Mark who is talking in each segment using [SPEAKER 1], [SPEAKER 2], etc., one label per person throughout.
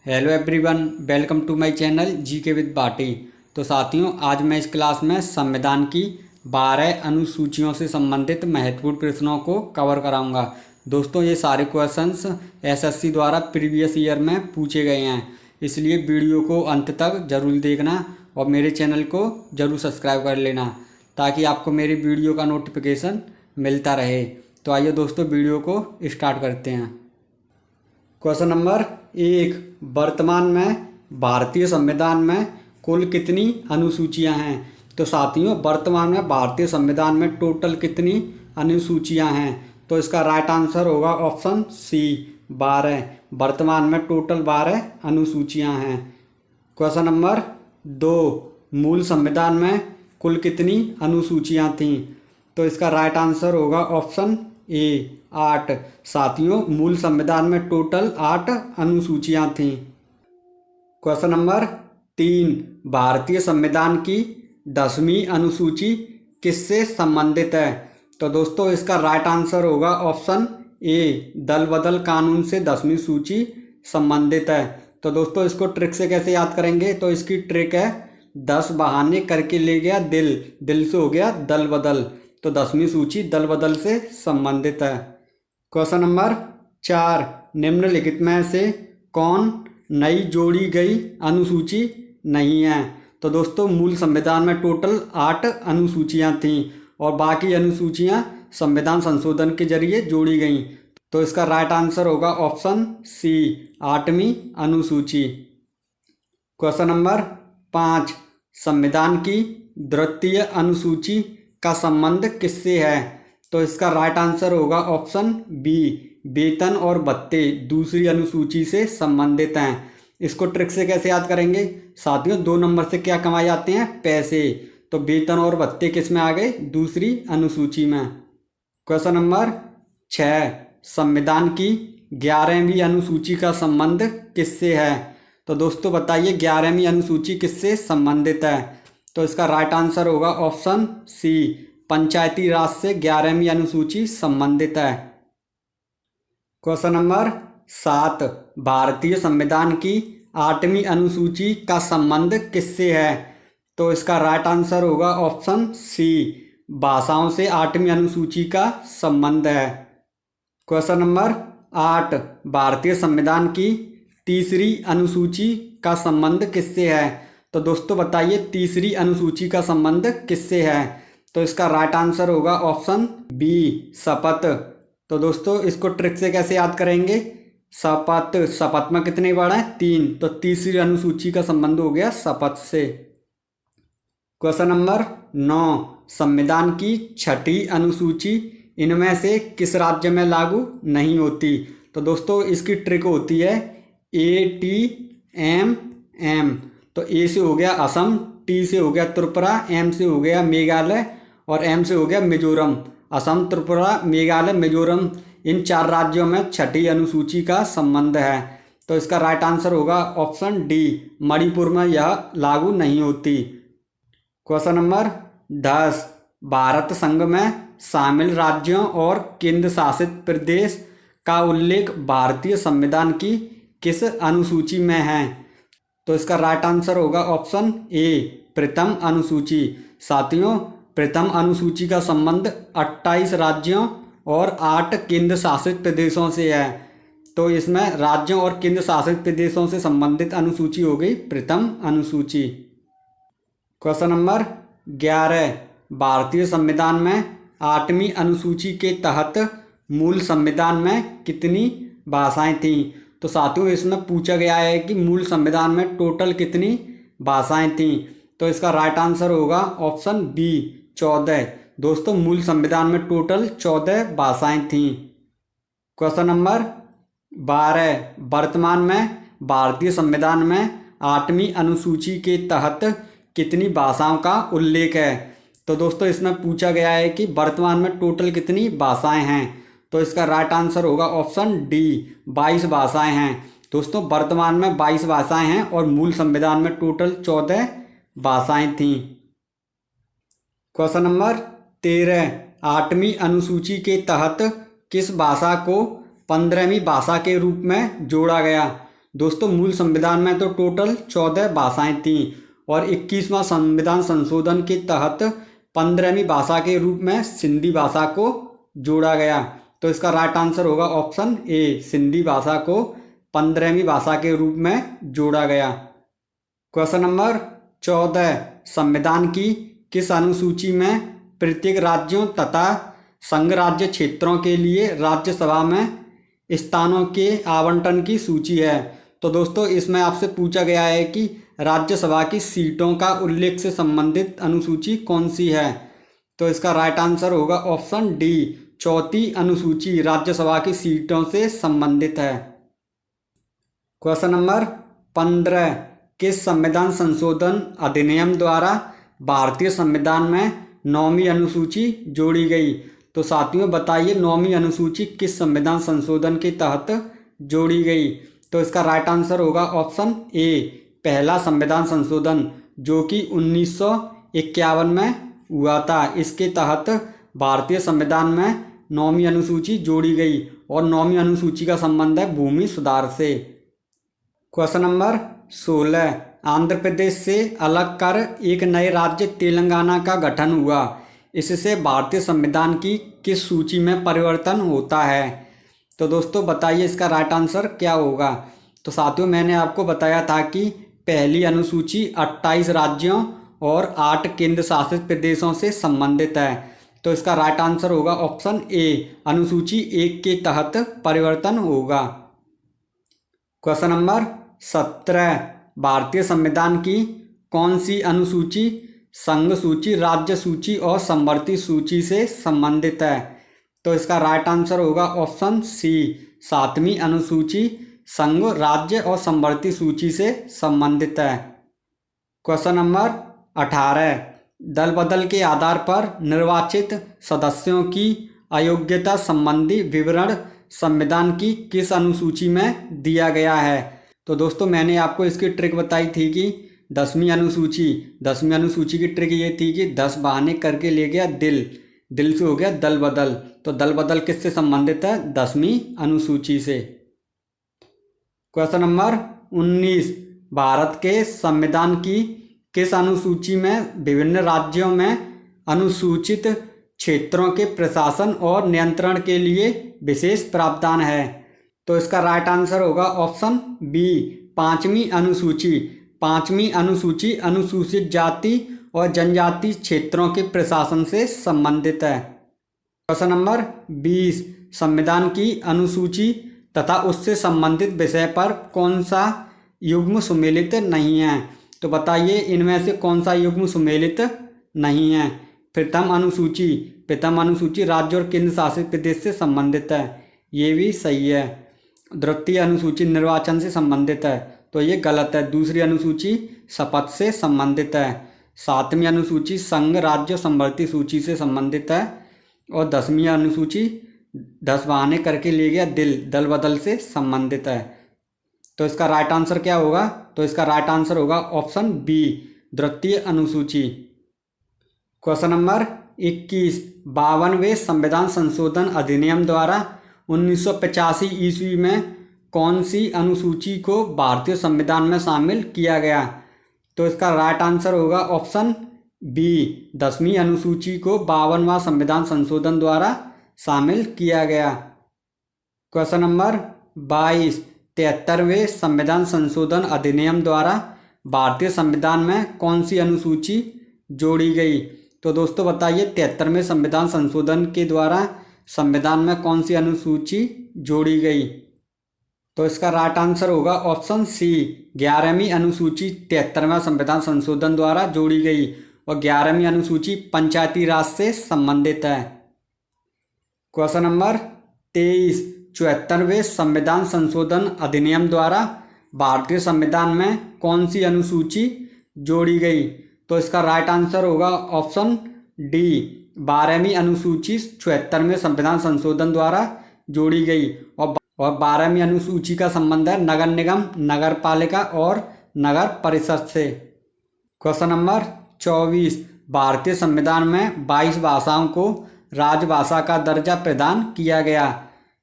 [SPEAKER 1] Hello everyone, welcome to my channel GK with Baati. तो साथियों, आज मैं इस क्लास में संविधान की 12 अनुसूचियों से संबंधित महत्वपूर्ण प्रश्नों को कवर कराऊंगा। दोस्तों, ये सारे क्वेश्चंस एसएससी द्वारा प्रीवियस ईयर में पूछे गए हैं, इसलिए वीडियो को अंत तक ज़रूर देखना और मेरे चैनल को ज़रूर सब्सक्राइब कर लेना ताकि आपको मेरी वीडियो का नोटिफिकेशन मिलता रहे। तो आइए दोस्तों, वीडियो को स्टार्ट करते हैं। क्वेश्चन नंबर 1, वर्तमान में भारतीय संविधान में कुल कितनी अनुसूचियां हैं? तो साथियों, वर्तमान में भारतीय संविधान में टोटल कितनी अनुसूचियां हैं? तो इसका राइट आंसर होगा ऑप्शन सी, 12। वर्तमान में टोटल 12 अनुसूचियां हैं। क्वेश्चन नंबर 2, मूल संविधान में कुल कितनी अनुसूचियां थीं? तो इसका राइट आंसर होगा ऑप्शन ए, 8। साथियों, मूल संविधान में टोटल 8 अनुसूचियां थीं। क्वेश्चन नंबर 3, भारतीय संविधान की 10वीं अनुसूची किससे संबंधित है? तो दोस्तों, इसका राइट आंसर होगा ऑप्शन ए, दल बदल कानून से 10वीं सूची संबंधित है। तो दोस्तों, इसको ट्रिक से कैसे याद करेंगे? तो इसकी ट्रिक है 10 बहाने करके ले गया दिल, दिल से हो गया दल बदल। तो 10वीं सूची दल बदल से संबंधित है। क्वेश्चन नंबर 4, निम्नलिखित में से कौन नई जोड़ी गई अनुसूची नहीं है? तो दोस्तों, मूल संविधान में टोटल 8 अनुसूचियां थीं और बाकी अनुसूचियां संविधान संशोधन के जरिए जोड़ी गईं। तो इसका राइट आंसर होगा ऑप्शन सी, 8वीं अनुसूची। क्वेश्चन नंबर 5, संविधान की द्वितीय अनुसूची का संबंध किससे है? तो इसका राइट आंसर होगा ऑप्शन बी, वेतन और भत्ते दूसरी अनुसूची से संबंधित हैं। इसको ट्रिक से कैसे याद करेंगे? साथियों, 2 नंबर से क्या कमाए जाते हैं? पैसे। तो वेतन और भत्ते किस में आ गए? दूसरी अनुसूची में। क्वेश्चन नंबर 6, संविधान की 11वीं अनुसूची का संबंध किससे है? तो दोस्तों बताइए, 11वीं अनुसूची किससे संबंधित है? तो इसका राइट आंसर होगा ऑप्शन सी, पंचायती राज से 11वीं अनुसूची संबंधित है। क्वेश्चन नंबर 7, भारतीय संविधान की 8वीं अनुसूची का संबंध किससे है? तो इसका राइट आंसर होगा ऑप्शन सी, भाषाओं से 8वीं अनुसूची का संबंध है। क्वेश्चन नंबर 8, भारतीय संविधान की 3री अनुसूची का संबंध किससे है? तो दोस्तों बताइए, 3री अनुसूची का संबंध किससे है? तो इसका राइट आंसर होगा ऑप्शन बी, शपथ। तो दोस्तों, इसको ट्रिक से कैसे याद करेंगे? शपथ, शपथ में कितने वर्ड हैं? 3। तो 3री अनुसूची का संबंध हो गया शपथ से। क्वेश्चन नंबर 9, संविधान की 6ठी अनुसूची इनमें से किस राज्य में लागू नहीं होती? तो दोस्तों, इसकी ट्रिक होती है ATMM। तो ए से हो गया असम, टी से हो गया त्रिपुरा, एम से हो गया मेघालय और एम से हो गया मिजोरम। असम, त्रिपुरा, मेघालय, मिजोरम, इन 4 राज्यों में 6ठी अनुसूची का संबंध है। तो इसका राइट आंसर होगा ऑप्शन डी, मणिपुर में यह लागू नहीं होती। क्वेश्चन नंबर 10, भारत संघ में शामिल राज्यों और केंद्र शासित प्रदेश का उल्लेख भारतीय संविधान की किस अनुसूची में है? तो इसका राइट आंसर होगा ऑप्शन ए, प्रथम अनुसूची। साथियों, प्रथम अनुसूची का संबंध 28 राज्यों और 8 केंद्र शासित प्रदेशों से है। तो इसमें राज्यों और केंद्र शासित प्रदेशों से संबंधित अनुसूची हो गई प्रथम अनुसूची। क्वेश्चन नंबर 11, भारतीय संविधान में 8वीं अनुसूची के तहत मूल संविधान में कितनी भाषाएं थीं? तो साथियों, इसमें पूछा गया है कि मूल संविधान में टोटल कितनी भाषाएं थीं। तो इसका राइट आंसर होगा ऑप्शन बी, 14। दोस्तों, मूल संविधान में टोटल 14 भाषाएं थीं। क्वेश्चन नंबर 12, वर्तमान में भारतीय संविधान में 8वीं अनुसूची के तहत कितनी भाषाओं का उल्लेख है? तो दोस्तों, इसमें पूछा गया है कि वर्तमान में टोटल कितनी भाषाएं हैं। तो इसका राइट आंसर होगा ऑप्शन डी, 22 भाषाएं हैं। दोस्तों, वर्तमान में 22 भाषाएं हैं और मूल संविधान में टोटल 14 भाषाएं थीं। क्वेश्चन नंबर 13, 8वीं अनुसूची के तहत किस भाषा को 15वीं भाषा के रूप में जोड़ा गया? दोस्तों मूल संविधान में तो टोटल 14 भाषाएं थीं और 21वां संविधान संशोधन के तहत 15वीं भाषा के रूप में सिंधी भाषा को जोड़ा गया। तो इसका राइट आंसर होगा ऑप्शन ए, सिंधी भाषा को 15वीं भाषा के रूप में जोड़ा गया। क्वेश्चन नंबर 14, संविधान की किस अनुसूची में प्रत्येक राज्यों तथा संघ राज्य क्षेत्रों के लिए राज्यसभा में स्थानों के आवंटन की सूची है? तो दोस्तों इसमें आपसे पूछा गया है कि राज्यसभा की सीटों का उल्लेख से संबंधित अनुसूची कौन सी है? तो इसका राइट आंसर होगा ऑप्शन डी, चौथी अनुसूची राज्यसभा की सीटों से संबंधित है। क्वेश्चन नंबर 15, किस संविधान संशोधन अधिनियम द्वारा भारतीय संविधान में 9वीं अनुसूची जोड़ी गई? तो साथियों बताइए 9वीं अनुसूची किस संविधान संशोधन के तहत जोड़ी गई? तो इसका राइट आंसर होगा ऑप्शन ए, पहला संविधान संशोधन, जो कि 1951 में हुआ था। इसके तहत भारतीय संविधान में 9वीं अनुसूची जोड़ी गई और 9वीं अनुसूची का संबंध है भूमि सुधार से। क्वेश्चन नंबर 16, आंध्र प्रदेश से अलग कर एक नए राज्य तेलंगाना का गठन हुआ। इससे भारतीय संविधान की किस सूची में परिवर्तन होता है? तो दोस्तों बताइए इसका राइट आंसर क्या होगा? तो साथियों मैंने आपको बताया था कि पहली अनुसूची 28 राज्यों और 8 केंद्र शासित प्रदेशों से संबंधित है। तो इसका राइट आंसर होगा ऑप्शन ए, अनुसूची 1 के तहत परिवर्तन होगा। क्वेश्चन नंबर 17, भारतीय संविधान की कौन सी अनुसूची संघ सूची, राज्य सूची और समवर्ती सूची से संबंधित है? तो इसका राइट आंसर होगा ऑप्शन सी, 7वीं अनुसूची संघ, राज्य और समवर्ती सूची से संबंधित है। क्वेश्चन नंबर 18, दल बदल के आधार पर निर्वाचित सदस्यों की अयोग्यता संबंधी विवरण संविधान की किस अनुसूची में दिया गया है? तो दोस्तों मैंने आपको इसकी ट्रिक बताई थी कि 10वीं अनुसूची की ट्रिक ये थी कि 10 बहाने करके ले गया दिल से हो गया दल बदल। तो दल बदल किससे संबंधित है? 10वीं अनुसूची से। क्वेश्चन नंबर 19, भारत के संविधान की किस अनुसूची में विभिन्न राज्यों में अनुसूचित क्षेत्रों के प्रशासन और नियंत्रण के लिए विशेष प्रावधान है? तो इसका राइट आंसर होगा ऑप्शन बी, 5वीं अनुसूची। 5वीं अनुसूची अनुसूचित जाति और जनजाति क्षेत्रों के प्रशासन से संबंधित है। क्वेश्चन नंबर 20, संविधान की अनुसूची तथा उससे संबंधित विषय पर कौन सा युग्म सुमेलित नहीं है? तो बताइए इनमें से कौन सा युग्म सुमेलित नहीं है? प्रथम अनुसूची राज्य और केंद्र शासित प्रदेश से संबंधित है, ये भी सही है। द्वितीय अनुसूची निर्वाचन से संबंधित है, तो ये गलत है। दूसरी अनुसूची शपथ से संबंधित है। 7वीं अनुसूची संघ, राज्य, समवर्ती सूची से संबंधित है और 10वीं अनुसूची 10 बहाने करके ले गया दल बदल से संबंधित है। तो इसका राइट आंसर क्या होगा? तो इसका राइट आंसर होगा ऑप्शन बी, द्वितीय अनुसूची। क्वेश्चन नंबर 21, 52वें संविधान संशोधन अधिनियम द्वारा 1985 ईस्वी में कौन सी अनुसूची को भारतीय संविधान में शामिल किया गया? तो इसका राइट आंसर होगा ऑप्शन बी, 10वीं अनुसूची को 52वां संविधान संशोधन द्वारा शामिल किया गया। क्वेश्चन नंबर 22, 73वें संविधान संशोधन अधिनियम द्वारा भारतीय संविधान में कौन सी अनुसूची जोड़ी गई? तो दोस्तों बताइए 73वें संविधान संशोधन के द्वारा संविधान में कौन सी अनुसूची जोड़ी गई? तो इसका राइट आंसर होगा ऑप्शन सी, 11वीं अनुसूची 73वां संविधान संशोधन द्वारा जोड़ी गई और 11वीं अनुसूची पंचायती राज से संबंधित है। क्वेश्चन नंबर 23, 74वें संविधान संशोधन अधिनियम द्वारा भारतीय संविधान में कौन सी अनुसूची जोड़ी गई? तो इसका राइट आंसर होगा ऑप्शन डी, 12वीं अनुसूची 74वें संविधान संशोधन द्वारा जोड़ी गई और 12वीं अनुसूची का संबंध है नगर निगम, नगर पालिका और नगर परिषद से। क्वेश्चन नंबर 24, भारतीय संविधान में 22 भाषाओं को राजभाषा का दर्जा प्रदान किया गया।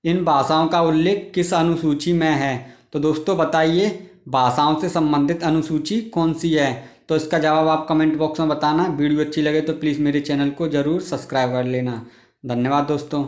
[SPEAKER 1] इन भाषाओं का उल्लेख किस अनुसूची में है? तो दोस्तों बताइए, भाषाओं से संबंधित अनुसूची कौन सी है? तो इसका जवाब आप कमेंट बॉक्स में बताना। वीडियो अच्छी लगे तो प्लीज़ मेरे चैनल को ज़रूर सब्सक्राइब कर लेना। धन्यवाद दोस्तों।